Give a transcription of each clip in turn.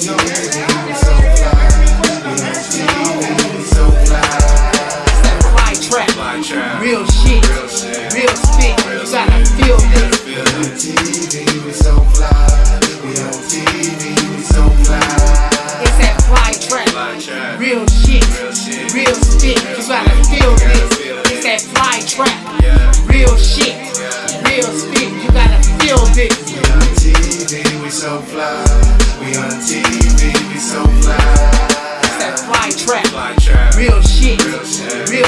we so fly. We on TV, we so fly. It's that fly trap, real shit, real spit. You gotta feel this. We on TV, we so fly. We on TV, we so fly. It's that fly trap, real shit, real spit. You gotta feel this. It's that fly trap, real shit, real spit. You gotta feel this. We on TV, we so fly. We on TV, we so fly. It's that fly trap, real shit, real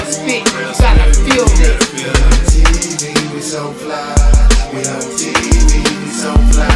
spit. You gotta feel this. We on TV, we so fly. We on TV, we so fly.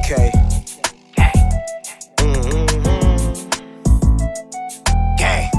Okay. Gang.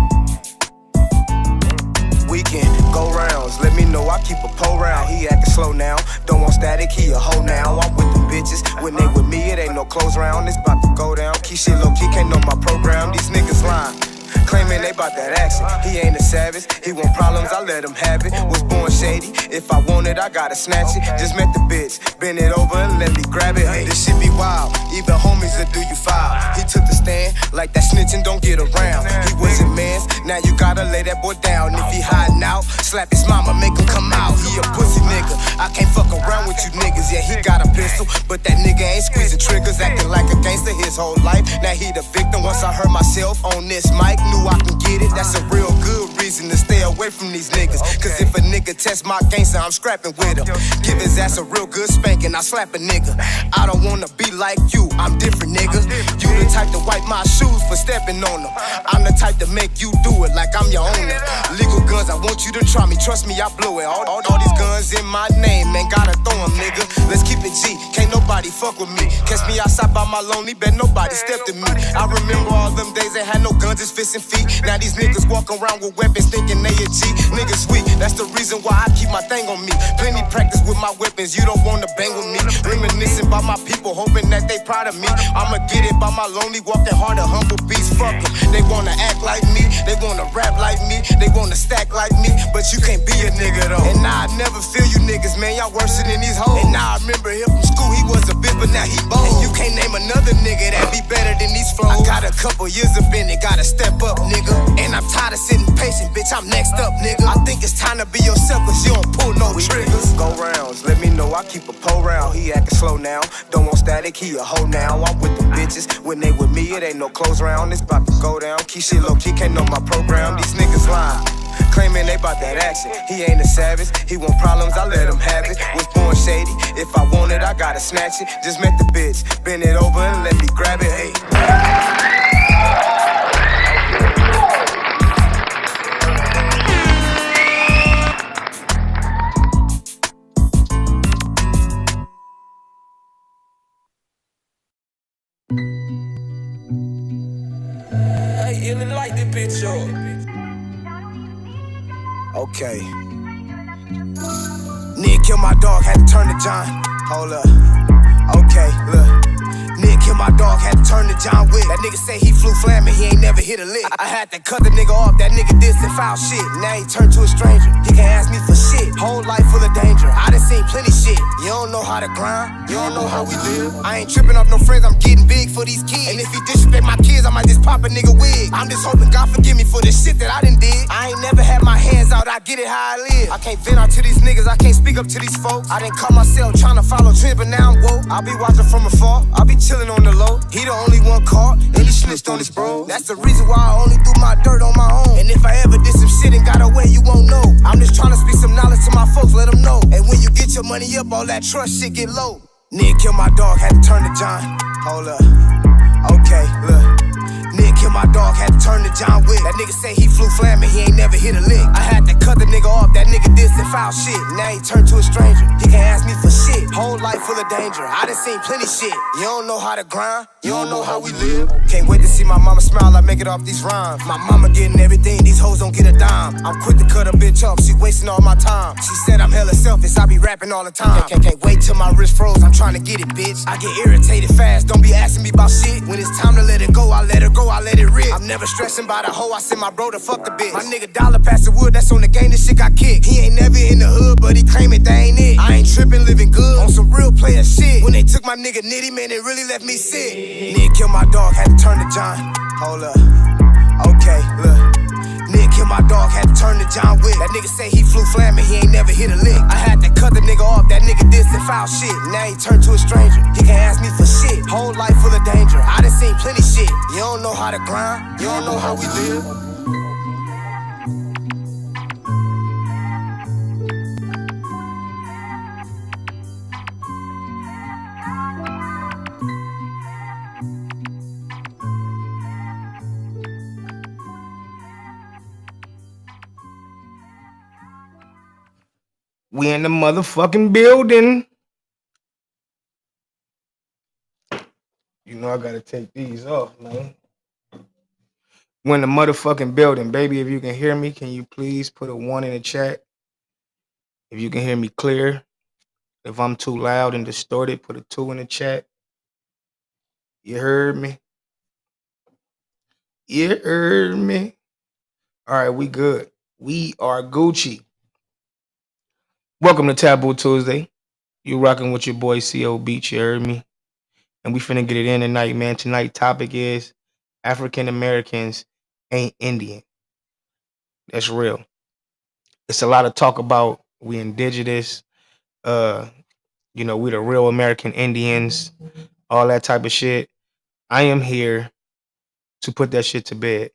Weekend, go rounds. Let me know I keep a pole round. He acting slow now. Don't want static, he a hoe now. I'm with the bitches. When they with me, it ain't no clothes round. It's about to go down. Keep shit low key, can't know my program. These niggas lying. Claiming they bout that action. He ain't a savage, he want problems, I let him have it. Was born shady, if I want it, I gotta snatch it. Just met the bitch, bend it over and let me grab it. This shit be wild, even homies will do you foul. He took the stand, like that snitching don't get around. He wasn't man's, now you gotta lay that boy down. If he hiding out, slap his mama, make him come out. He a pussy nigga, I can't fuck around with you niggas. Yeah, he got a pistol, but that nigga ain't squeezing triggers. Acting like a gangster his whole life, now he the victim. Once I heard myself on this mic, knew I can get it. That's a real good reason to stay away from these niggas. Cause if a nigga test my gangster, I'm scrapping with him. Give his ass a real good spanking, I slap a nigga. I don't wanna be like you, I'm different nigga. You the type to wipe my shoes for stepping on them. I'm the type to make you do it like I'm your owner. Legal guns, I want you to them try me, trust me, I blew it. All these guns in my name, man, gotta throw them, nigga. Let's keep it G, can't nobody fuck with me. Catch me outside by my lonely, bet nobody stepped to me. I remember all them days they had no guns, just fists and feet. Now these niggas walk around with weapons thinking they a G. Niggas weak, that's the reason why I keep my thing on me. Plenty practice with my weapons, you don't wanna bang with me. Reminiscing by my people, hoping that they proud of me. I'ma get it by my lonely, walking hard, a humble beast. Fuck them, they wanna act like me, they wanna rap like me, they wanna stack like me, but you can't be a nigga though. And now I never feel you niggas, man, y'all worse than these hoes. And now I remember him from school, he was a bitch, but now he bold. And you can't name another nigga that be better than these flows. I got a couple years up in it, gotta step up, nigga. And I'm tired of sitting patient, bitch, I'm next up, nigga. I think it's time to be yourself, cause you don't pull no triggers. Go rounds, let me know, I keep a pole round. He acting slow now, don't want static, he a hoe now. I'm with the bitches, when they with me, it ain't no close round. It's about to go down, keep shit low key, can't know my program. These niggas lying, claiming they bout that action. He ain't a savage, he want problems, I let him have it. Was born shady, if I want it, I gotta snatch it. Just met the bitch, bend it over and let me grab it, hey. Light the bitch up. Okay. Nick killed my dog, had to turn to John. Hold up. Okay, look. Nick killed my dog, had to turn to John Wick. That nigga say he flew flamin', he ain't never hit a lick. I had to cut the nigga off, that nigga did some foul shit. Now he turned to a stranger, he can't ask me for shit. Whole life full of danger, I done seen plenty shit. You don't know how to grind, you don't know how we live. I ain't tripping off no friends, I'm getting big for these kids. And if he disrespect my kids, I might just pop a nigga wig. I'm just hoping God forgive me for the shit that I done did. I ain't never had my hands out, I get it how I live. I can't vent out to these niggas, I can't speak up to these folks. I done caught myself trying to follow trends, but now I'm woke. I'll be watching from afar, I'll be chilling on the low. He the only one caught, and he snitched on his bro. That's the reason why I only do my dirt on my own. And if I ever did some shit and got away, you won't know. I'm just trying to speak some knowledge to my folks, let them know. And when you get your money up, all that trust shit get low. Nick killed my dog, had to turn to John. Hold up. Okay, look. Nick killed my dog, had to turn to John Wick. That nigga say he flew flamin', he ain't never hit a lick. I had to cut the nigga off, that nigga did some foul shit. Now he turned to a stranger, he can't ask me for shit. Whole life full of danger, I done seen plenty shit. You don't know how to grind, you don't know how we live. Can't wait to see my mama smile, I make it off these rhymes. My mama getting everything, these hoes don't get a dime. I'm quick to cut a bitch off, she wasting all my time. She said I'm hella selfish, I be rapping all the time. Can't wait till my wrist froze, I'm trying to get it, bitch. I get irritated fast, don't be asking me about shit. When it's time to let it go, I let her go, I let it rip. I'm never stressing about a hoe, I send my bro to fuck the bitch. My nigga Dollar pass the wood, that's on the game, this shit got kicked. He ain't never in the hood, but he claim it, that ain't it. I ain't tripping, living good, on some real player shit. When they took my nigga Nitty, man, it really left me sick. Nick killed my dog, had to turn to John. Hold up. Okay, look. Nick killed my dog, had to turn to John Wick. That nigga say he flew flamin', he ain't never hit a lick. I had to cut the nigga off, that nigga did some foul shit. Now he turned to a stranger, he can't ask me for shit. Whole life full of danger, I done seen plenty shit. You don't know how to grind, you don't know how we live. We in the motherfucking building. You know I gotta take these off, man. We're in the motherfucking building, baby. If you can hear me, can you please put a 1 in the chat? If you can hear me clear. If I'm too loud and distorted, put a 2 in the chat. You heard me? You heard me? All right, we good. We are Gucci. Welcome to Taboo Tuesday. You rocking with your boy CO Beach, you heard me? And we finna get it in tonight, man. Tonight's topic is African Americans ain't Indian. That's real. It's a lot of talk about we indigenous, we the real American Indians, all that type of shit. I am here to put that shit to bed.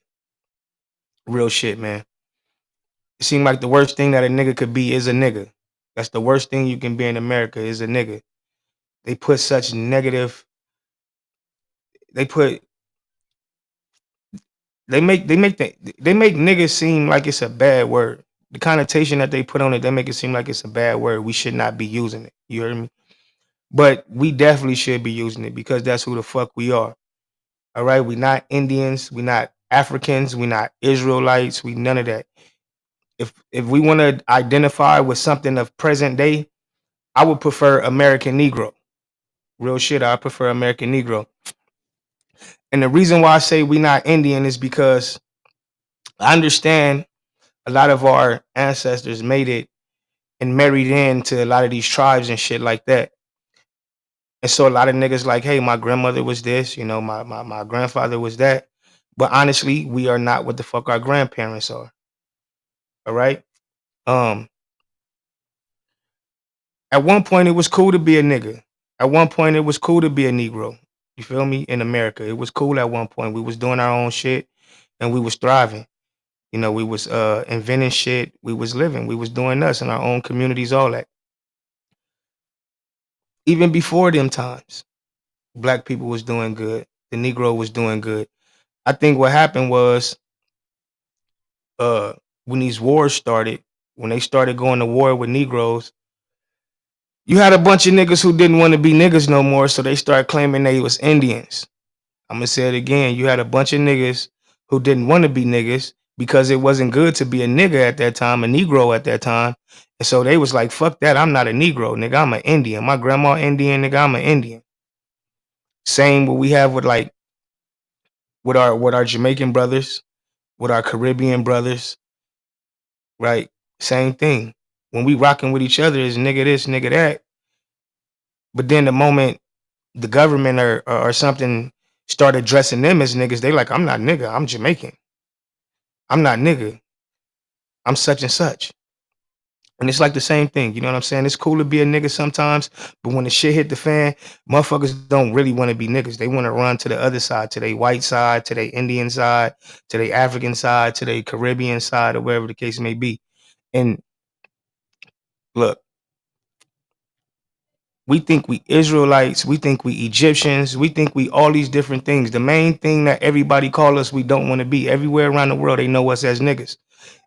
Real shit, man. It seems like the worst thing that a nigga could be is a nigga. That's the worst thing you can be in America is a nigga. They put such negative. They make niggas seem like it's a bad word. the connotation that they put on it, they make it seem like it's a bad word. We should not be using it. You heard me? But we definitely should be using it because that's who the fuck we are. All right. We not Indians. We not Africans. We not Israelites. We none of that. If we want to identify with something of present day, I would prefer American Negro. Real shit. I prefer American Negro. And the reason why I say we not Indian is because I understand a lot of our ancestors made it and married into a lot of these tribes and shit like that. And so a lot of niggas like, hey, my grandmother was this, you know, my grandfather was that. But honestly, we are not what the fuck our grandparents are. All right. At one point it was cool to be a nigga. At one point it was cool to be a Negro. You feel me? In America. It was cool at one point. We was doing our own shit and we was thriving. You know, we was inventing shit. We was living. We was doing us in our own communities, all that. Even before them times, black people was doing good. The Negro was doing good. I think what happened was when these wars started, when they started going to war with Negroes, you had a bunch of niggas who didn't want to be niggas no more, so they started claiming they was Indians. I'm gonna say it again. You had a bunch of niggas who didn't want to be niggas because it wasn't good to be a nigga at that time, a Negro at that time. And so they was like, fuck that, I'm not a Negro, nigga, I'm an Indian. My grandma Indian, nigga, I'm an Indian. Same what we have with like with our Jamaican brothers, with our Caribbean brothers, right? Same thing. When we rocking with each other is nigga this, nigga that. But then the moment the government or something start addressing them as niggas, they like, I'm not nigga, I'm Jamaican. I'm not nigga, I'm such and such. And it's like the same thing, you know what I'm saying? It's cool to be a nigga sometimes, but when the shit hit the fan, motherfuckers don't really want to be niggas. They want to run to the other side, to their white side, to their Indian side, to their African side, to their Caribbean side, or wherever the case may be. And look, we think we Israelites, we think we Egyptians, we think we all these different things. The main thing that everybody call us, we don't want to be. Everywhere around the world, they know us as niggas.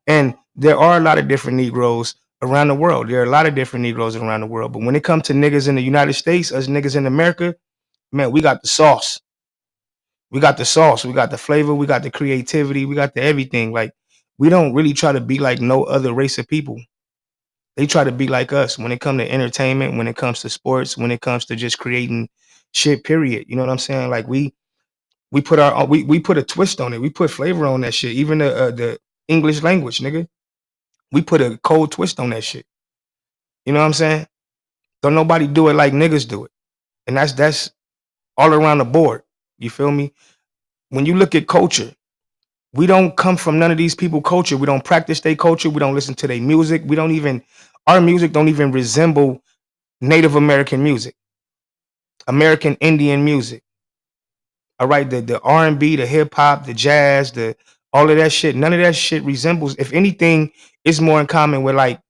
And there are a lot of different Negroes around the world. There are a lot of different Negroes around the world. But when it comes to niggas in the United States, us niggas in America, man, we got the sauce. We got the sauce. We got the flavor. We got the creativity. We got the everything. Like, we don't really try to be like no other race of people. They try to be like us when it comes to entertainment, when it comes to sports, when it comes to just creating shit, period. You know what I'm saying? Like, we put we put a twist on it. We put flavor on that shit. Even the English language, nigga. We put a cold twist on that shit. You know what I'm saying? Don't nobody do it like niggas do it. And that's all around the board. You feel me? When you look at culture, we don't come from none of these people culture. We don't practice their culture. We don't listen to their music. Our music don't even resemble Native American music, American Indian music. All right, the R&B, the hip hop, the jazz, the all of that shit. None of that shit resembles. If anything, it's more in common with like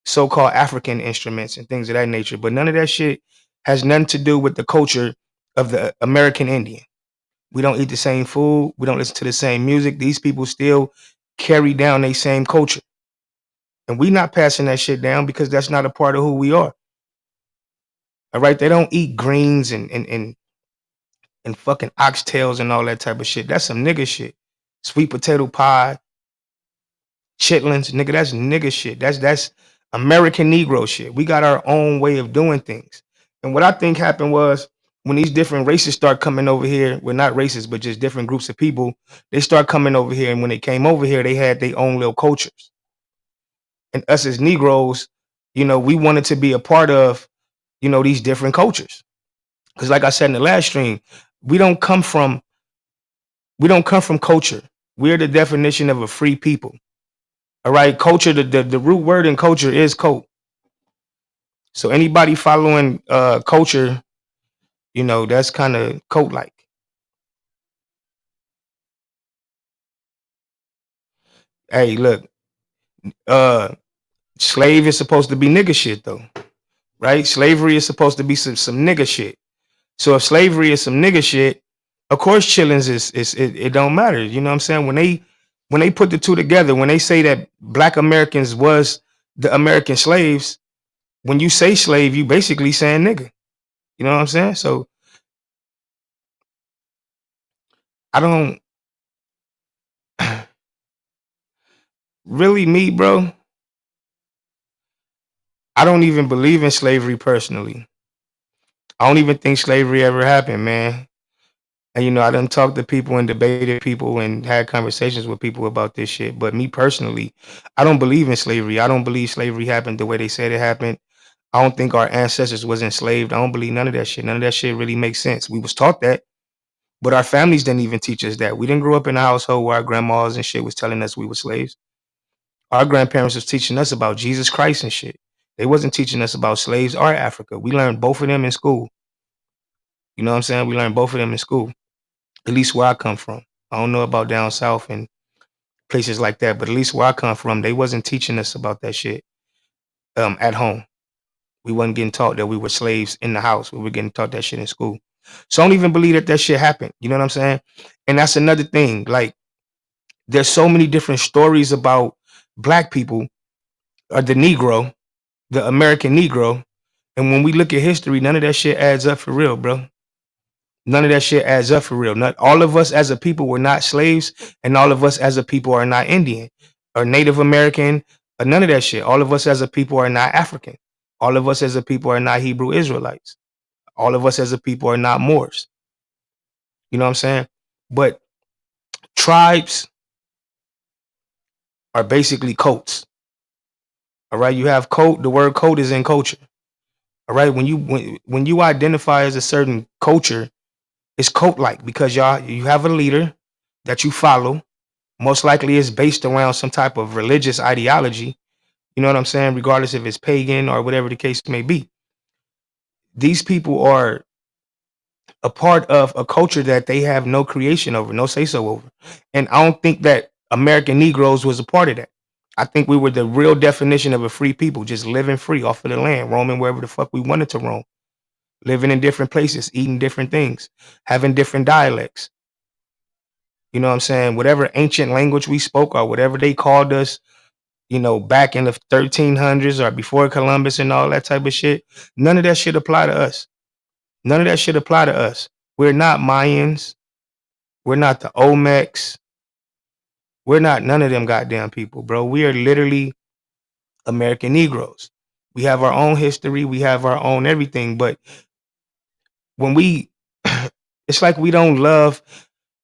so-called African instruments and things of that nature. But none of that shit has nothing to do with the culture of the American Indian. We don't eat the same food. We don't listen to the same music. These people still carry down their same culture. And we not passing that shit down because that's not a part of who we are. All right. They don't eat greens and fucking oxtails and all that type of shit. That's some nigga shit. Sweet potato pie, chitlins, nigga, that's nigga shit. That's American Negro shit. We got our own way of doing things. And what I think happened was when these different races start coming over here, well, not races, but just different groups of people, they start coming over here. And when they came over here, they had their own little cultures. And us as Negroes, you know, we wanted to be a part of, you know, these different cultures. Because like I said in the last stream, we don't come from culture. We're the definition of a free people. All right, culture, the root word in culture is coat. So anybody following culture, you know, that's kind of coat-like. Hey, look, slave is supposed to be nigga shit though, right? Slavery is supposed to be some nigga shit. So if slavery is some nigga shit, of course chillings is it don't matter. You know what I'm saying? When they put the two together, when they say that black Americans was the American slaves, when you say slave, you basically saying nigga. You know what I'm saying? So I don't really me, bro. I don't even believe in slavery personally. I don't even think slavery ever happened, man. And you know, I done talked to people and debated people and had conversations with people about this shit. But me personally, I don't believe in slavery. I don't believe slavery happened the way they said it happened. I don't think our ancestors was enslaved. I don't believe none of that shit. None of that shit really makes sense. We was taught that, but our families didn't even teach us that. We didn't grow up in a household where our grandmas and shit was telling us we were slaves. Our grandparents was teaching us about Jesus Christ and shit. They wasn't teaching us about slaves or Africa. We learned both of them in school. You know what I'm saying? We learned both of them in school. At least where I come from. I don't know about down south and places like that, but at least where I come from, they wasn't teaching us about that shit at home. We wasn't getting taught that we were slaves in the house. We were getting taught that shit in school. So I don't even believe that shit happened. You know what I'm saying? And that's another thing. Like, there's so many different stories about black people or the Negro, the American Negro. And when we look at history, none of that shit adds up for real, bro. None of that shit adds up for real. Not all of us as a people were not slaves, and all of us as a people are not Indian or Native American or none of that shit. All of us as a people are not African. All of us as a people are not Hebrew Israelites. All of us as a people are not Moors. You know what I'm saying? But tribes are basically cults. All right. You have cult. The word cult is in culture. All right. When you identify as a certain culture, it's cult-like because you have a leader that you follow. Most likely it's based around some type of religious ideology. You know what I'm saying? Regardless if it's pagan or whatever the case may be. These people are a part of a culture that they have no creation over, no say-so over. And I don't think that American Negroes was a part of that. I think we were the real definition of a free people, just living free off of the land, roaming wherever the fuck we wanted to roam. Living in different places, eating different things, having different dialects. You know what I'm saying? Whatever ancient language we spoke or whatever they called us, you know, back in the 1300s or before Columbus and all that type of shit, none of that shit apply to us. None of that shit apply to us. We're not Mayans. We're not the Olmecs. We're not none of them goddamn people, bro. We are literally American Negroes. We have our own history. We have our own everything. But when it's like we don't love,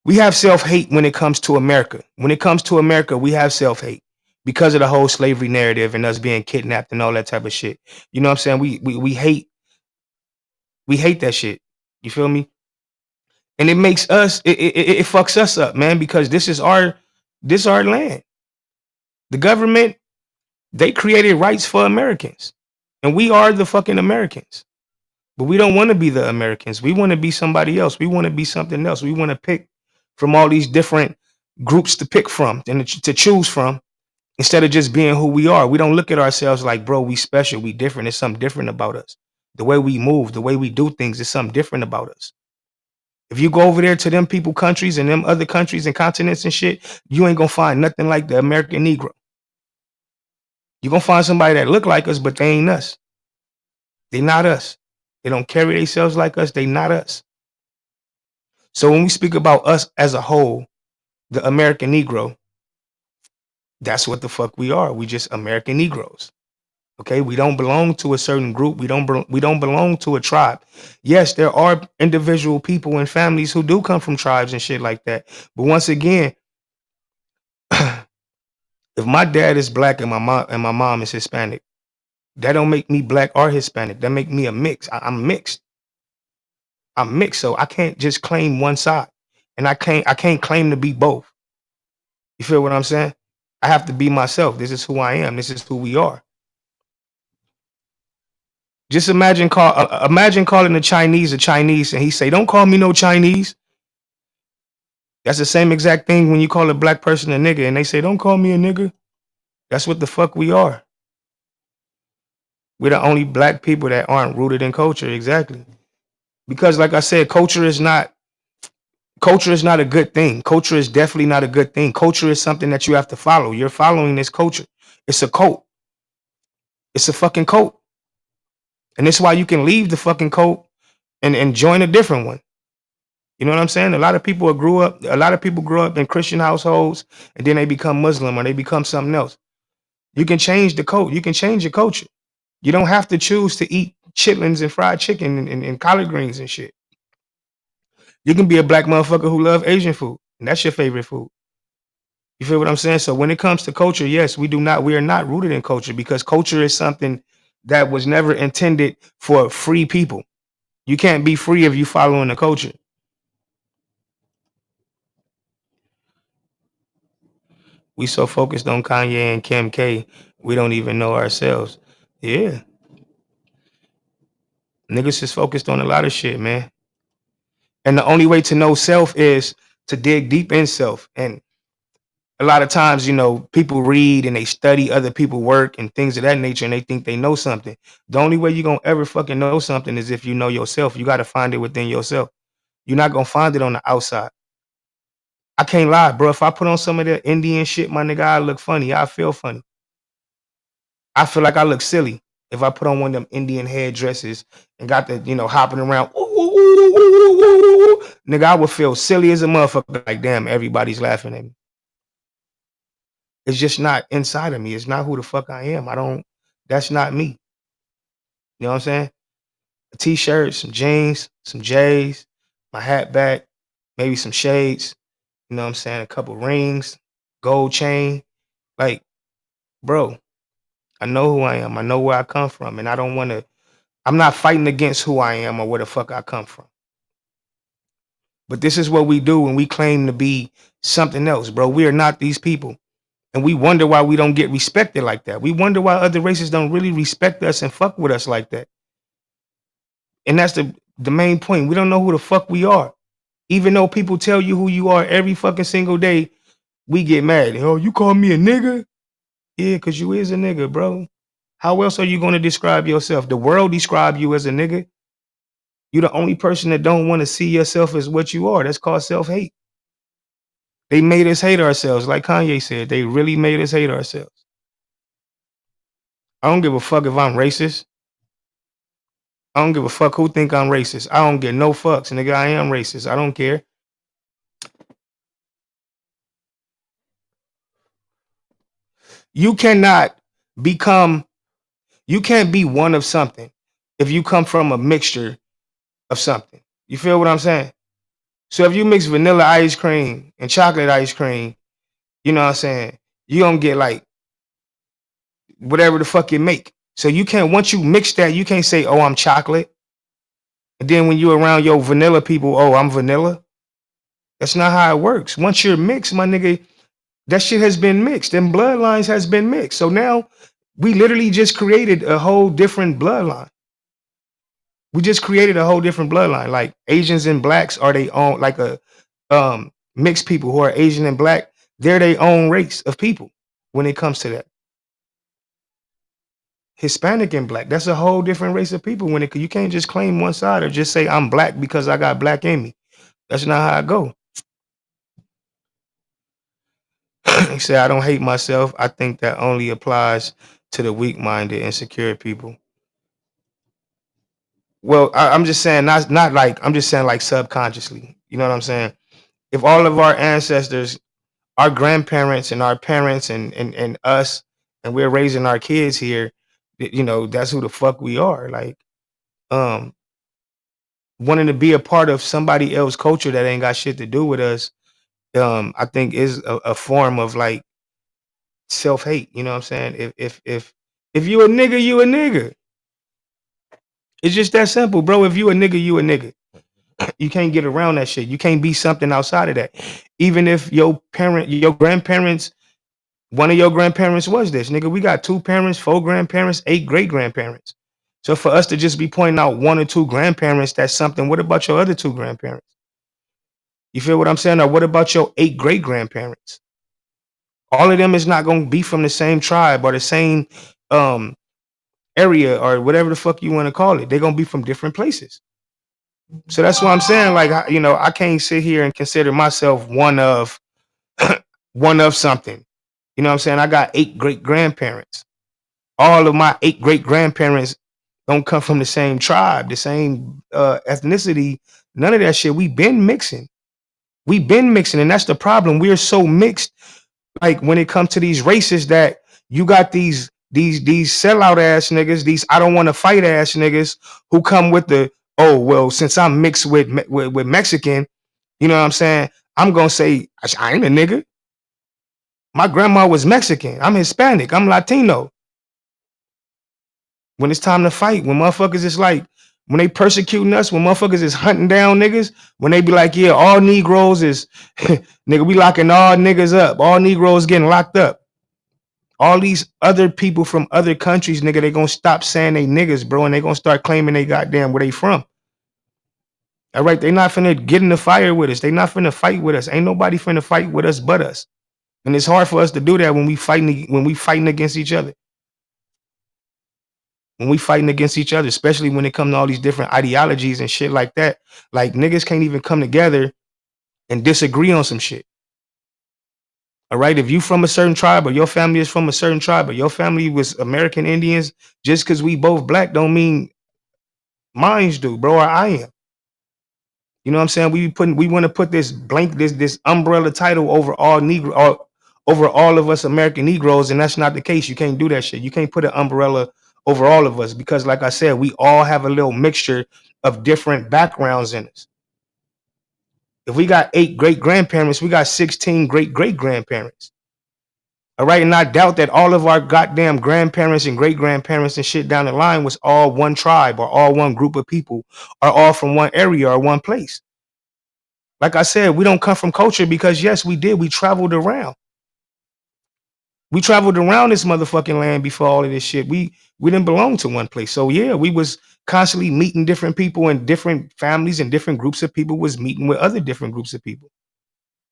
we have self-hate when it comes to America. When it comes to America, we have self-hate because of the whole slavery narrative and us being kidnapped and all that type of shit. You know what I'm saying? We hate that shit. You feel me? And it makes us, it fucks us up, man, because this is our land. The government, they created rights for Americans. And we are the fucking Americans. But we don't want to be the Americans. We want to be somebody else. We want to be something else. We want to pick from all these different groups to pick from and to choose from instead of just being who we are. We don't look at ourselves like, bro, we special, we different. There's something different about us. The way we move, the way we do things, is something different about us. If you go over there to them people countries and them other countries and continents and shit, you ain't gonna find nothing like the American Negro. You're gonna find somebody that look like us, but they ain't us. They not us. They don't carry themselves like us. They not us. So when we speak about us as a whole, the American Negro, that's what the fuck we are. We just American Negroes. Okay, we don't belong to a certain group. We don't belong to a tribe. Yes, there are individual people and families who do come from tribes and shit like that. But once again, if my dad is black and my mom is Hispanic, that don't make me black or Hispanic. That make me a mix. I'm mixed. I'm mixed, so I can't just claim one side, and I can't claim to be both. You feel what I'm saying? I have to be myself. This is who I am. This is who we are. Just imagine calling the Chinese a Chinese, and he say, "Don't call me no Chinese." That's the same exact thing when you call a black person a nigga, and they say, "Don't call me a nigga." That's what the fuck we are. We're the only black people that aren't rooted in culture, exactly. Because, like I said, culture is not Culture is not a good thing. Culture is definitely not a good thing. Culture is something that you have to follow. You're following this culture. It's a cult. It's a fucking cult. And that's why you can leave the fucking cult and join a different one. You know what I'm saying? A lot of people grew up in Christian households and then they become Muslim or they become something else. You can change the cult. You can change your culture. You don't have to choose to eat chitlins and fried chicken and collard greens and shit. You can be a black motherfucker who love Asian food, and that's your favorite food. You feel what I'm saying? So when it comes to culture, yes, we are not rooted in culture because culture is something that was never intended for free people. You can't be free if you following the culture. We so focused on Kanye and Kim K, we don't even know ourselves. Yeah. Niggas is focused on a lot of shit, man. And the only way to know self is to dig deep in self. And a lot of times, you know, people read and they study other people's work and things of that nature and they think they know something. The only way you're going to ever fucking know something is if you know yourself. You got to find it within yourself. You're not going to find it on the outside. I can't lie, bro. If I put on some of that Indian shit, my nigga, I look funny. I feel funny. I feel like I look silly if I put on one of them Indian headdresses and got the, you know, hopping around. Nigga, I would feel silly as a motherfucker. Like, damn, everybody's laughing at me. It's just not inside of me. It's not who the fuck I am. That's not me. You know what I'm saying? A t-shirt, some jeans, some J's, my hat back, maybe some shades. You know what I'm saying? A couple rings, gold chain. Like, bro, I know who I am. I know where I come from. And I'm not fighting against who I am or where the fuck I come from. But this is what we do when we claim to be something else, bro. We are not these people. And we wonder why we don't get respected like that. We wonder why other races don't really respect us and fuck with us like that. And that's the main point. We don't know who the fuck we are. Even though people tell you who you are every fucking single day, we get mad. Oh, you call me a nigga? Yeah, because you is a nigga, bro. How else are you going to describe yourself? The world describe you as a nigga. You're the only person that don't want to see yourself as what you are. That's called self-hate. They made us hate ourselves. Like Kanye said, they really made us hate ourselves. I don't give a fuck if I'm racist. I don't give a fuck who think I'm racist. I don't get no fucks, nigga. I am racist. I don't care. You can't be one of something if you come from a mixture of something. You feel what I'm saying? So if you mix vanilla ice cream and chocolate ice cream, you know what I'm saying? You're going to get like whatever the fuck you make. So you can't, once you mix that, you can't say, oh, I'm chocolate. And then when you're around your vanilla people, oh, I'm vanilla. That's not how it works. Once you're mixed, my nigga, that shit has been mixed. Them bloodlines has been mixed. So now we literally just created a whole different bloodline. We just created a whole different bloodline. Like Asians and blacks are they own, like a mixed people who are Asian and black. They're their own race of people when it comes to that. Hispanic and black, that's a whole different race of people. You can't just claim one side or just say I'm black because I got black in me. That's not how I go. He said, I don't hate myself. I think that only applies to the weak-minded, insecure people. Well, I'm just saying, not like, I'm just saying like subconsciously. You know what I'm saying? If all of our ancestors, our grandparents and our parents and us, and we're raising our kids here, you know, that's who the fuck we are. Like, wanting to be a part of somebody else's culture that ain't got shit to do with us, I think is a form of like self-hate. You know what I'm saying? If you a nigga, you a nigga. It's just that simple, bro. If you a nigga, you a nigga. You can't get around that shit. You can't be something outside of that. Even if your grandparents, one of your grandparents was this, nigga. We got 2 parents, 4 grandparents, 8 great-grandparents. So for us to just be pointing out 1 or 2 grandparents, that's something. What about your other 2 grandparents? You feel what I'm saying? Or what about your 8 great-grandparents? All of them is not going to be from the same tribe or the same area or whatever the fuck you want to call it. They're going to be from different places. So that's what I'm saying. Like, I can't sit here and consider myself one of one of something. You know what I'm saying? I got 8 great grandparents. All of my 8 great grandparents don't come from the same tribe, the same ethnicity. None of that shit. We've been mixing. And that's the problem. We're so mixed. Like when it comes to these races, that you got these sellout ass niggas, these I don't want to fight ass niggas who come with the, oh well, since I'm mixed with Mexican, you know what I'm saying? I'm gonna say I ain't a nigga. My grandma was Mexican. I'm Hispanic. I'm Latino. When it's time to fight, when motherfuckers is like, when they persecuting us, when motherfuckers is hunting down niggas, when they be like, yeah, all Negroes is, nigga, we locking all niggas up. All Negroes getting locked up. All these other people from other countries, nigga, they gonna stop saying they niggas, bro, and they gonna start claiming they goddamn where they from. All right, they not finna get in the fire with us. They not finna fight with us. Ain't nobody finna fight with us but us. And it's hard for us to do that when we fighting against each other. When we fighting against each other, especially when it comes to all these different ideologies and shit like that. Like niggas can't even come together and disagree on some shit. All right, if you from a certain tribe, or your family is from a certain tribe, or your family was American Indians, just because we both black don't mean mines do, bro, or I am. You know what I'm saying? We want to put this this umbrella title over all Negro, over all of us American Negroes, and that's not the case. You can't do that shit. You can't put an umbrella over all of us, because like I said, we all have a little mixture of different backgrounds in us. If we got 8 great grandparents, we got 16 great great grandparents. All right, and I doubt that all of our goddamn grandparents and great grandparents and shit down the line was all one tribe, or all one group of people, or all from one area or one place. Like I said, we don't come from culture, because yes, we did. We traveled around. We traveled around this motherfucking land before all of this shit. We didn't belong to one place. So yeah, we was constantly meeting different people, and different families and different groups of people was meeting with other different groups of people.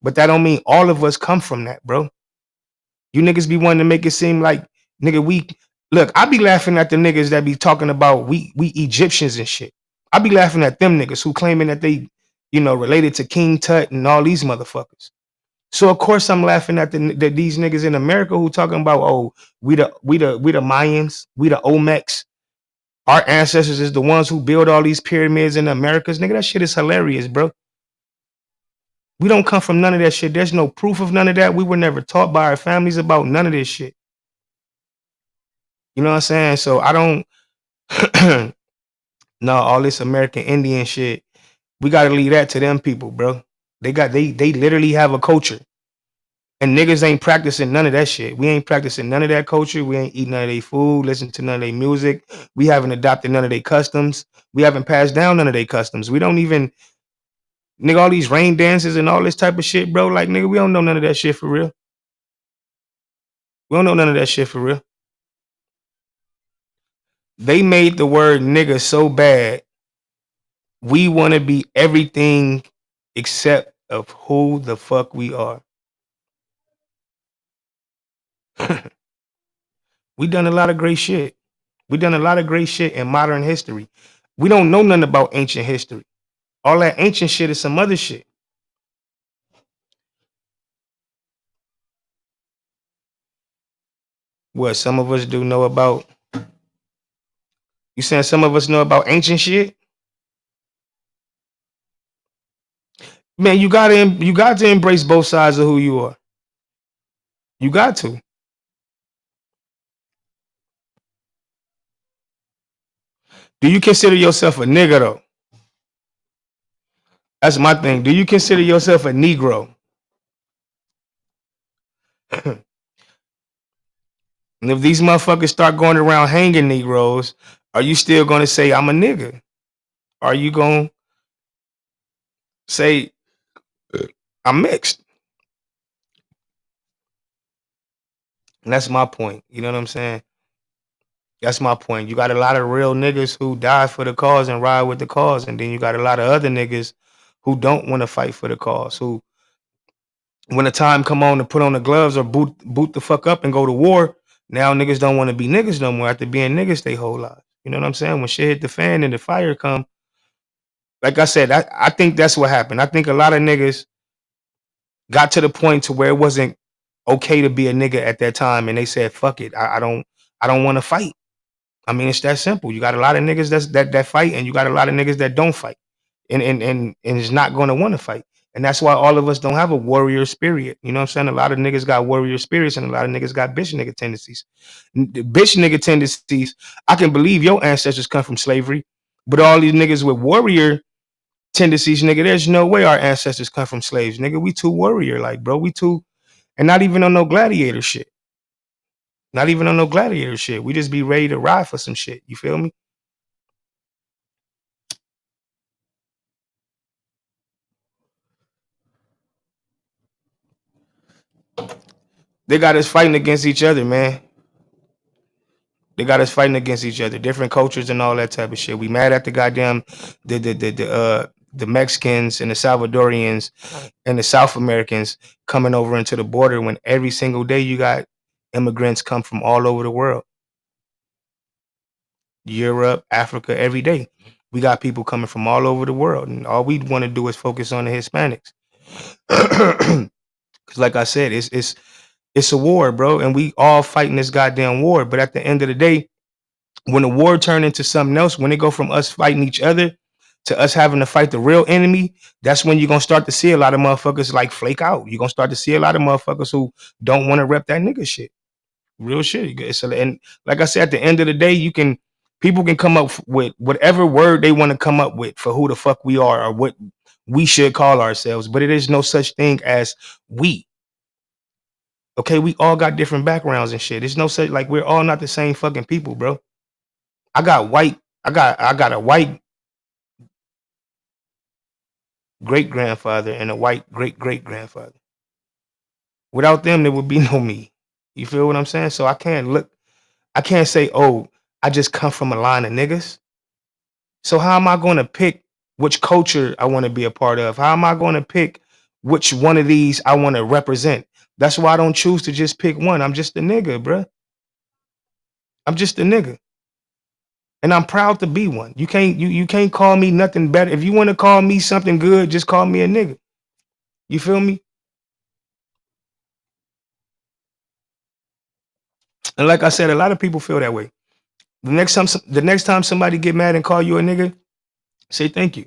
But that don't mean all of us come from that, bro. You niggas be wanting to make it seem like, nigga, look, I be laughing at the niggas that be talking about we Egyptians and shit. I be laughing at them niggas who claiming that they, related to King Tut and all these motherfuckers. So of course I'm laughing at these niggas in America who talking about, oh, we the Mayans, we the Olmecs. Our ancestors is the ones who build all these pyramids in the Americas. Nigga, that shit is hilarious, bro. We don't come from none of that shit. There's no proof of none of that. We were never taught by our families about none of this shit. You know what I'm saying? So I don't no, all this American Indian shit, we gotta leave that to them people, bro. They literally have a culture. And niggas ain't practicing none of that shit. We ain't practicing none of that culture. We ain't eating none of their food, listen to none of their music. We haven't adopted none of their customs. We haven't passed down none of their customs. We don't even, nigga, all these rain dances and all this type of shit, bro. Like, nigga, we don't know none of that shit for real. We don't know none of that shit for real. They made the word nigga so bad. We want to be everything except of who the fuck we are. We done a lot of great shit. We done a lot of great shit in modern history. We don't know nothing about ancient history. All that ancient shit is some other shit. What some of us do know about? You saying some of us know about ancient shit? Man, you got to embrace both sides of who you are. You got to. Do you consider yourself a nigga though? That's my thing. Do you consider yourself a Negro? And if these motherfuckers start going around hanging Negroes, are you still gonna say I'm a nigga? Are you gonna say I'm mixed? And that's my point. You know what I'm saying? That's my point. You got a lot of real niggas who die for the cause and ride with the cause, and then you got a lot of other niggas who don't want to fight for the cause. Who, when the time come on to put on the gloves or boot the fuck up and go to war, now niggas don't want to be niggas no more after being niggas they whole life. You know what I'm saying? When shit hit the fan and the fire come, Like I said, I think that's what happened. I think a lot of niggas got to the point to where it wasn't okay to be a nigga at that time, and they said, "Fuck it, I don't want to fight." I mean, it's that simple. You got a lot of niggas that fight, and you got a lot of niggas that don't fight, and is not going to want to fight. And that's why all of us don't have a warrior spirit. You know what I'm saying? A lot of niggas got warrior spirits, and a lot of niggas got bitch nigga tendencies. The bitch nigga tendencies, I can believe your ancestors come from slavery, but all these niggas with warrior tendencies, nigga, there's no way our ancestors come from slaves, nigga. We too warrior, like, bro. We too, and not even on no gladiator shit. Not even on no gladiator shit. We just be ready to ride for some shit. You feel me? They got us fighting against each other, man. They got us fighting against each other, different cultures and all that type of shit. We mad at the goddamn the Mexicans and the Salvadorians and the South Americans coming over into the border when every single day you got immigrants come from all over the world. Europe, Africa, every day. We got people coming from all over the world, and all we want to do is focus on the Hispanics. Cause like I said, it's a war, bro, and we all fighting this goddamn war. But at the end of the day, when the war turned into something else, when it go from us fighting each other to us having to fight the real enemy, that's when you're gonna start to see a lot of motherfuckers like flake out. You're gonna start to see a lot of motherfuckers who don't want to rep that nigga shit. Real shit. And like I said, at the end of the day, people can come up with whatever word they want to come up with for who the fuck we are or what we should call ourselves, but it is no such thing as we. Okay, we all got different backgrounds and shit. There's no such, like, we're all not the same fucking people, bro. I got a white great grandfather and a white great great grandfather. Without them, there would be no me. You feel what I'm saying? So I can't say, oh, I just come from a line of niggas. So how am I going to pick which culture I want to be a part of? How am I going to pick which one of these I want to represent? That's why I don't choose to just pick one. I'm just a nigga, bruh. I'm just a nigga. And I'm proud to be one. You can't call me nothing better. If you want to call me something good, just call me a nigga. You feel me? And like I said, a lot of people feel that way. The next time somebody get mad and call you a nigga, say thank you.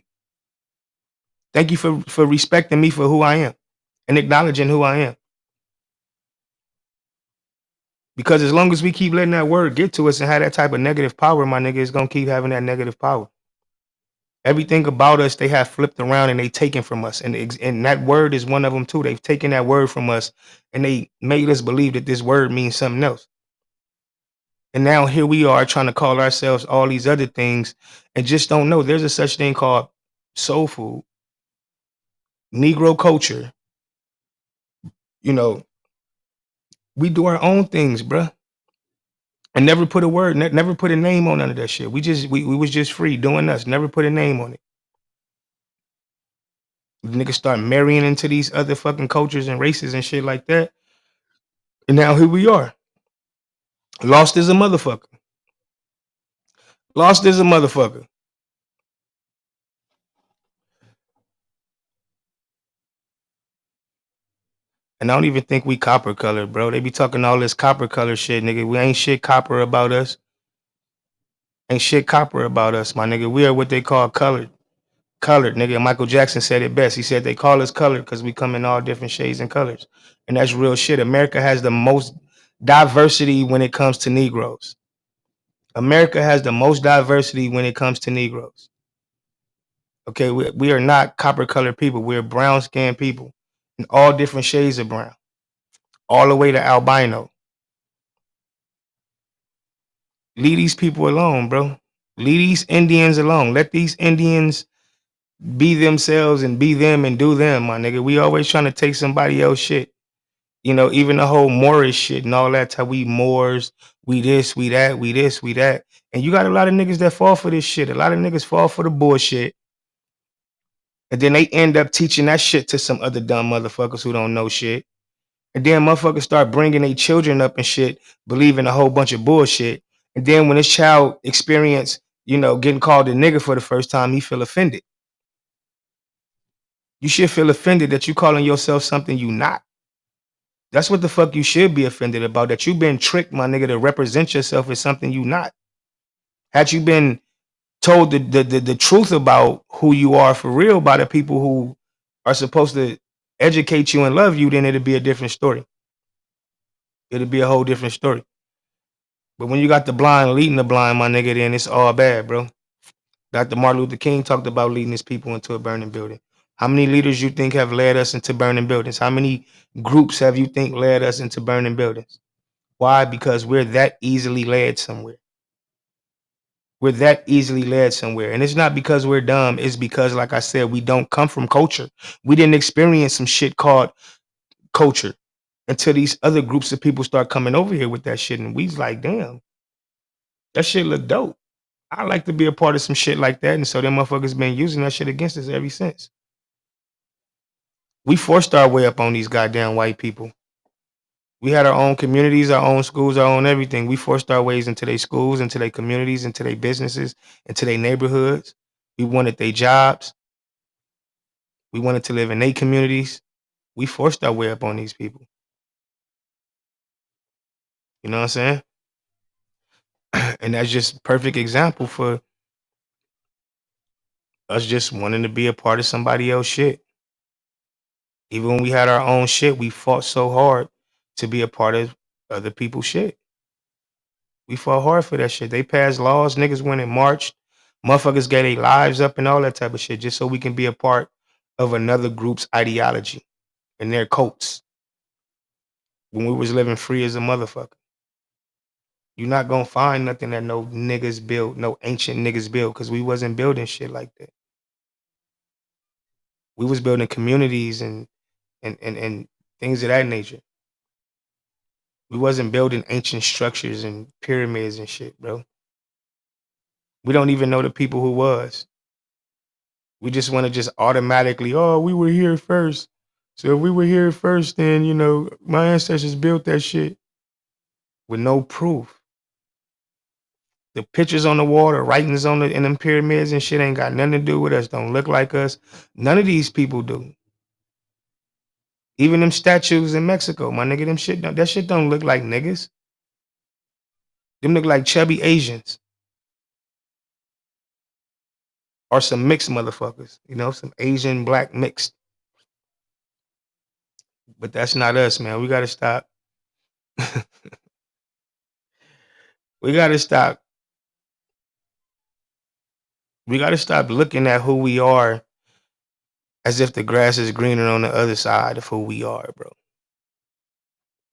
Thank you for respecting me for who I am and acknowledging who I am. Because as long as we keep letting that word get to us and have that type of negative power, my nigga, is gonna keep having that negative power. Everything about us, they have flipped around and they taken from us. And that word is one of them too. They've taken that word from us and they made us believe that this word means something else. And now here we are trying to call ourselves all these other things and just don't know there's a such thing called soul food, Negro culture. You know, we do our own things, bruh. And never put a word, never put a name on none of that shit. We was just free doing us, never put a name on it. Niggas start marrying into these other fucking cultures and races and shit like that. And now here we are. Lost as a motherfucker. Lost as a motherfucker. And I don't even think we copper colored, bro. They be talking all this copper color shit, nigga. We ain't shit copper about us. Ain't shit copper about us, my nigga. We are what they call colored. Colored, nigga. Michael Jackson said it best. He said they call us colored because we come in all different shades and colors. And that's real shit. America has the most diversity when it comes to Negroes. America has the most diversity when it comes to Negroes. Okay, we are not copper colored people. We're brown skinned people in all different shades of brown, all the way to albino. Leave these people alone, bro. Leave these Indians alone. Let these Indians be themselves and be them and do them, my nigga. We always trying to take somebody else shit. You know, even the whole Moorish shit and all that. How we Moors, we this, we that, we this, we that. And you got a lot of niggas that fall for this shit. A lot of niggas fall for the bullshit. And then they end up teaching that shit to some other dumb motherfuckers who don't know shit. And then motherfuckers start bringing their children up and shit, believing a whole bunch of bullshit. And then when this child experience, you know, getting called a nigga for the first time, he feel offended. You should feel offended that you calling yourself something you not. That's what the fuck you should be offended about, that you been tricked, my nigga, to represent yourself as something you not. Had you been told the truth about who you are for real by the people who are supposed to educate you and love you, then it'd be a different story. It'd be a whole different story. But when you got the blind leading the blind, my nigga, then it's all bad, bro. Dr. Martin Luther King talked about leading his people into a burning building. How many leaders you think have led us into burning buildings? How many groups have you think led us into burning buildings? Why? Because we're that easily led somewhere. We're that easily led somewhere. And it's not because we're dumb. It's because, like I said, we don't come from culture. We didn't experience some shit called culture until these other groups of people start coming over here with that shit. And we's like, damn, that shit look dope. I like to be a part of some shit like that. And so them motherfuckers been using that shit against us ever since. We forced our way up on these goddamn white people. We had our own communities, our own schools, our own everything. We forced our ways into their schools, into their communities, into their businesses, into their neighborhoods. We wanted their jobs. We wanted to live in their communities. We forced our way up on these people. You know what I'm saying? And that's just a perfect example for us just wanting to be a part of somebody else's shit. Even when we had our own shit, we fought so hard to be a part of other people's shit. We fought hard for that shit. They passed laws, niggas went and marched, motherfuckers gave their lives up and all that type of shit just so we can be a part of another group's ideology and their cults when we was living free as a motherfucker. You're not gonna find nothing that no niggas built, no ancient niggas built, because we wasn't building shit like that. We was building communities and things of that nature. We wasn't building ancient structures and pyramids and shit, bro. We don't even know the people who was. We just want to just automatically, oh, we were here first. So if we were here first, then, you know, my ancestors built that shit with no proof. The pictures on the wall, the writings on in them pyramids and shit ain't got nothing to do with us. Don't look like us. None of these people do. Even them statues in Mexico, my nigga, that shit don't look like niggas. Them look like chubby Asians. Or some mixed motherfuckers, you know, some Asian black mixed. But that's not us, man. We gotta stop. We gotta stop. We gotta stop looking at who we are as if the grass is greener on the other side of who we are, bro.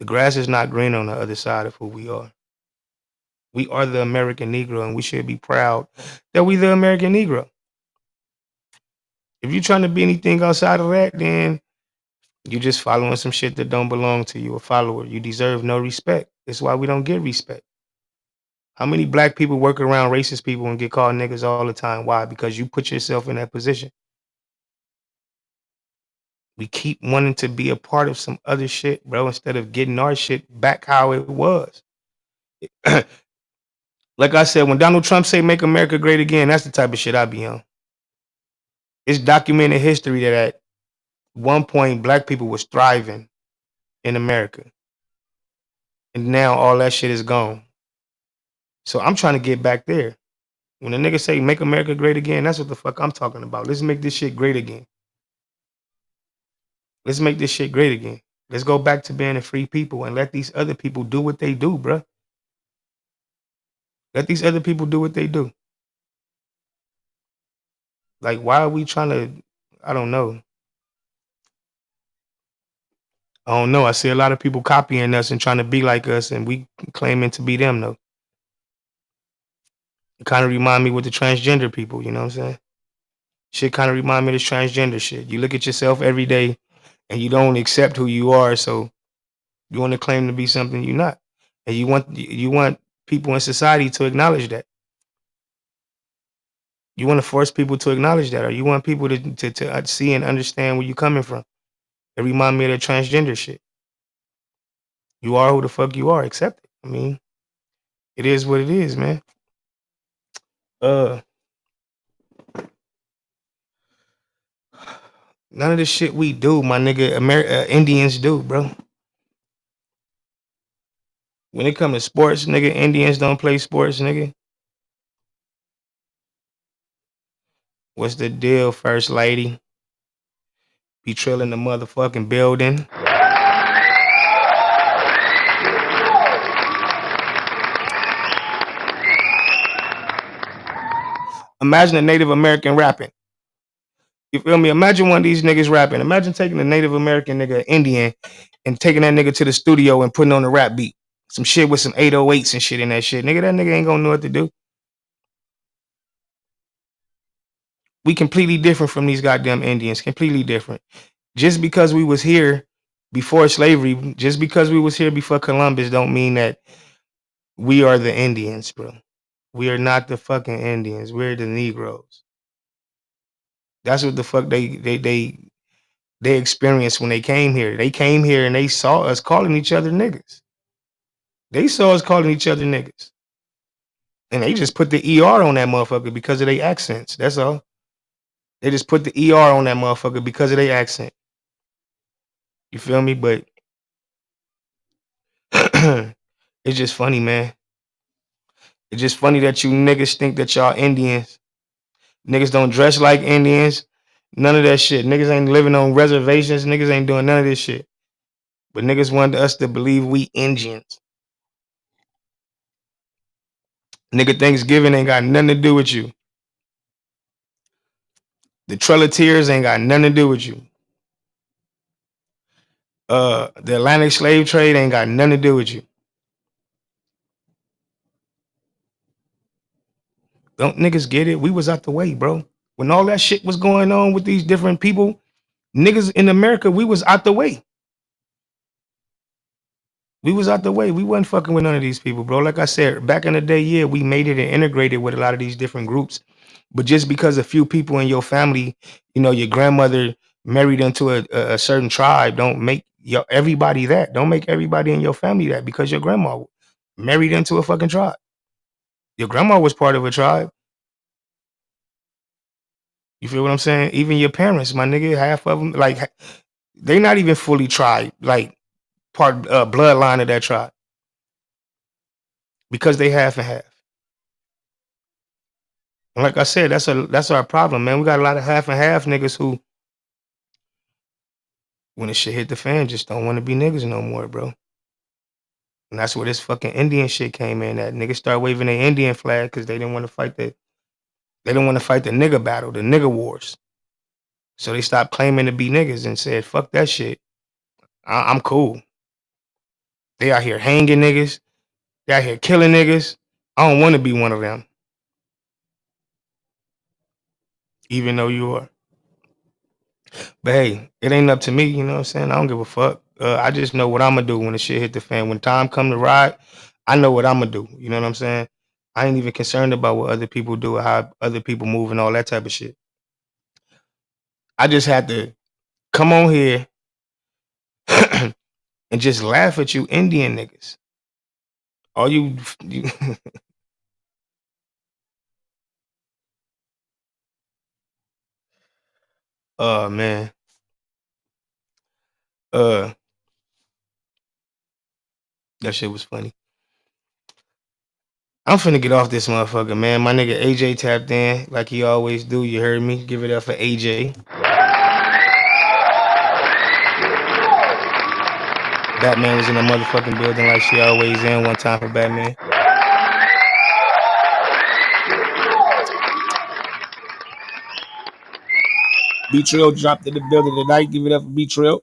The grass is not green on the other side of who we are. We are the American Negro, and we should be proud that we the American Negro. If you're trying to be anything outside of that, then you're just following some shit that don't belong to you, a follower. You deserve no respect. That's why we don't get respect. How many black people work around racist people and get called niggas all the time? Why? Because you put yourself in that position. We keep wanting to be a part of some other shit, bro, instead of getting our shit back how it was. Like I said, when Donald Trump say make America great again, that's the type of shit I be on. It's documented history that at one point black people was thriving in America. And now all that shit is gone. So I'm trying to get back there. When a nigga say make America great again, that's what the fuck I'm talking about. Let's make this shit great again. Let's make this shit great again. Let's go back to being a free people and let these other people do what they do, bro. Let these other people do what they do. Like, why are we trying to, I don't know. I don't know. I see a lot of people copying us and trying to be like us, and we claiming to be them, though. It kind of remind me with the transgender people, you know what I'm saying? Shit kind of remind me of this transgender shit. You look at yourself every day and you don't accept who you are, so you want to claim to be something you're not. And you want people in society to acknowledge that. You want to force people to acknowledge that, or you want people to see and understand where you're coming from. It remind me of that transgender shit. You are who the fuck you are. Accept it. I mean, it is what it is, man. None of the shit we do, my nigga, Indians do, bro. When it comes to sports, nigga, Indians don't play sports, nigga. What's the deal, First Lady? Be trilling the motherfucking building. Imagine a Native American rapping. You feel me? Imagine one of these niggas rapping. Imagine taking a Native American nigga, Indian, and taking that nigga to the studio and putting on a rap beat. Some shit with some 808s and shit in that shit. Nigga, that nigga ain't gonna know what to do. We completely different from these goddamn Indians. Completely different. Just because we was here before slavery, just because we was here before Columbus, don't mean that we are the Indians, bro. We are not the fucking Indians. We're the Negroes. That's what the fuck they experienced when they came here. They came here and they saw us calling each other niggas. They saw us calling each other niggas. And they just put the ER on that motherfucker because of their accents. That's all. They just put the ER on that motherfucker because of their accent. You feel me? But it's just funny, man. It's just funny that you niggas think that y'all Indians. Niggas don't dress like Indians. None of that shit. Niggas ain't living on reservations. Niggas ain't doing none of this shit. But niggas wanted us to believe we Indians. Nigga, Thanksgiving ain't got nothing to do with you. The Trelleteers ain't got nothing to do with you. The Atlantic slave trade ain't got nothing to do with you. Don't niggas get it? We was out the way, bro. When all that shit was going on with these different people, niggas in America, we was out the way. We was out the way. We wasn't fucking with none of these people, bro. Like I said, back in the day, yeah, we made it and integrated with a lot of these different groups. But just because a few people in your family, you know, your grandmother married into a certain tribe, don't make everybody that. Don't make everybody in your family that because your grandma married into a fucking tribe. Your grandma was part of a tribe. You feel what I'm saying? Even your parents, my nigga, half of them, like, they not even fully tribe, like part bloodline of that tribe. Because they half and half. And like I said, that's our problem, man. We got a lot of half and half niggas who, when the shit hit the fan, just don't want to be niggas no more, bro. And that's where this fucking Indian shit came in. That niggas start waving their Indian flag because they didn't want to fight the nigga battle, the nigga wars. So they stopped claiming to be niggas and said, fuck that shit. I'm cool. They out here hanging niggas. They out here killing niggas. I don't want to be one of them. Even though you are. But hey, it ain't up to me, you know what I'm saying? I don't give a fuck. I just know what I'm gonna do when the shit hit the fan. When time come to ride, I know what I'm gonna do. You know what I'm saying? I ain't even concerned about what other people do or how other people move and all that type of shit. I just had to come on here and just laugh at you Indian niggas. All you man. That shit was funny. I'm finna get off this motherfucker, man. My nigga AJ tapped in like he always do. You heard me? Give it up for AJ. Batman was in the motherfucking building like she always in. One time for Batman. B Trill dropped in the building tonight. Give it up for B Trill.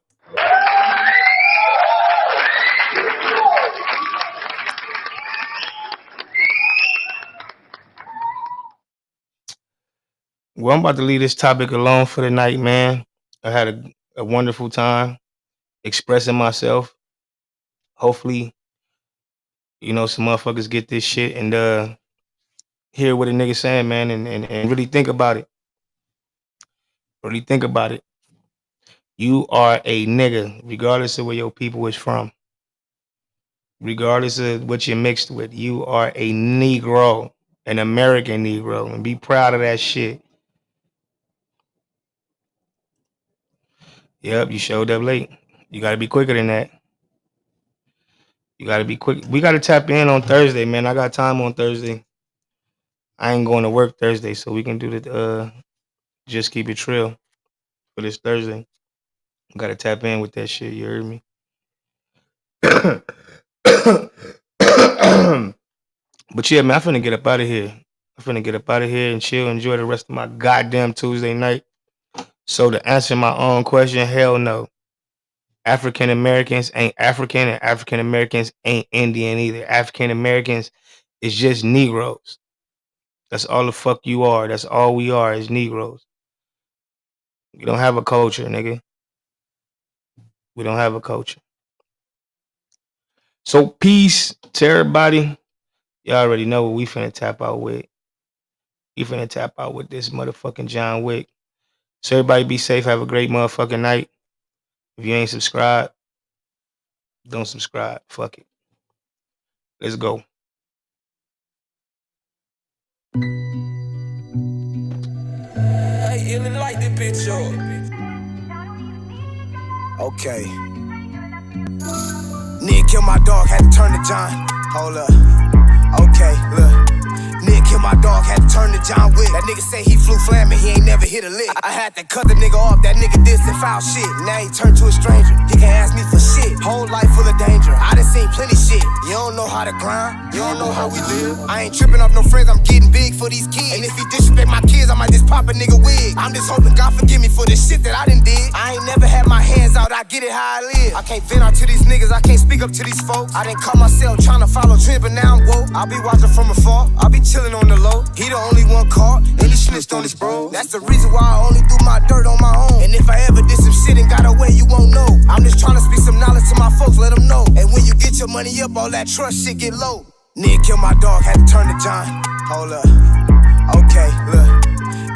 Well, I'm about to leave this topic alone for the night, man. I had a wonderful time expressing myself. Hopefully, you know, some motherfuckers get this shit and hear what a nigga saying, man, and really think about it. Really think about it. You are a nigga, regardless of where your people is from. Regardless of what you're mixed with, you are a Negro, an American Negro, and be proud of that shit. Yep, you showed up late. You gotta be quicker than that. You gotta be quick. We gotta tap in on Thursday, man. I got time on Thursday. I ain't going to work Thursday, so we can do the just keep it trill for this Thursday. Gotta tap in with that shit, you heard me? But yeah, man, I'm finna get up out of here. I'm finna get up out of here and chill, enjoy the rest of my goddamn Tuesday night. So to answer my own question, hell no. African Americans ain't African, and African Americans ain't Indian either. African Americans is just Negroes. That's all the fuck you are. That's all we are is Negroes. We don't have a culture, nigga. We don't have a culture. So peace to everybody. Y'all already know what we finna tap out with. We finna tap out with this motherfucking John Wick. So everybody be safe. Have a great motherfucking night. If you ain't subscribed, don't subscribe. Fuck it. Let's go. I feeling like this bitch, yo. Okay. Nick killed my dog, had to turn to John. Hold up. Okay, look. Nick killed my dog, had to turn to John Wick. That nigga say he flew flamin', he ain't never hit a lick. I had to cut the nigga off, that nigga did some foul shit. Now he turned to a stranger, he can't ask me for shit. Whole life full of danger, I done seen plenty shit. You don't know how to grind, you don't know how we live. I ain't tripping off no friends, I'm getting big for these kids. And if he disrespect my kids, I might just pop a nigga wig. I'm just hoping God forgive me for the shit that I done did. I ain't never had my hands out, I get it how I live. I can't vent out to these niggas, I can't speak up to these folks. I didn't call myself trying to follow trends, but now I'm woke. I'll be watching from afar, I'll be chilling on the low. He the only one caught, and he snitched on his bro. That's the reason why I only do my dirt on my own. And if I ever did some shit and got away, you won't know. I'm just trying to speak some knowledge to my folks, let them know. And when you get your money up, all that trust shit get low. Nick killed my dog, had to turn to John. Hold up. Okay, look.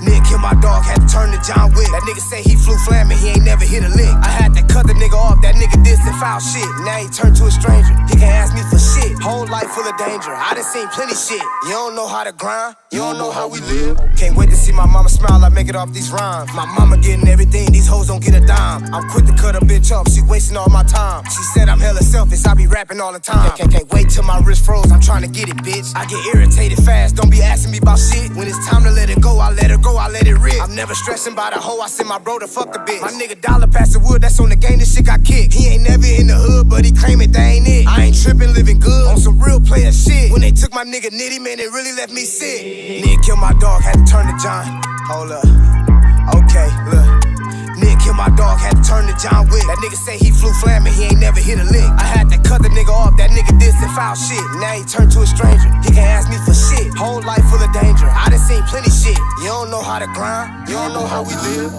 Nick killed my dog, had to turn to John Wick. That nigga say he flew flamin', he ain't never hit a lick. I had to cut the nigga off, that nigga did some foul shit. Now he turned to a stranger, he can't ask me for shit. Whole life full of danger, I done seen plenty shit. You don't know how to grind, you don't know how we live. Can't wait to see my mama smile, I make it off these rhymes. My mama getting everything, these hoes don't get a dime. I'm quick to cut a bitch up, she wasting all my time. She said I'm hella selfish, I be rapping all the time. Can't wait till my wrist froze, I'm trying to get it, bitch. I get irritated fast, don't be asking me about shit. When it's time to let it go, I let her go, I let it rip. I'm never stressing by the hoe, I send my bro to fuck the bitch. My nigga Dollar past the wood, that's on the game, this shit got kicked. He ain't never in the hood, but he claim it, that ain't it. I ain't tripping, living good, on some real player shit. When they took my nigga Nitty, man, it really left me sick. Nick killed my dog, had to turn to John. Hold up. Okay, look. Nick killed my dog, had to turn to John Wick. That nigga say he flew flamin', he ain't never hit a lick. I had to cut the nigga off, that nigga did some foul shit. Now he turned to a stranger, he can't ask me for shit. Whole life full of danger, I done seen plenty shit. You don't know how to grind, you don't know how we live.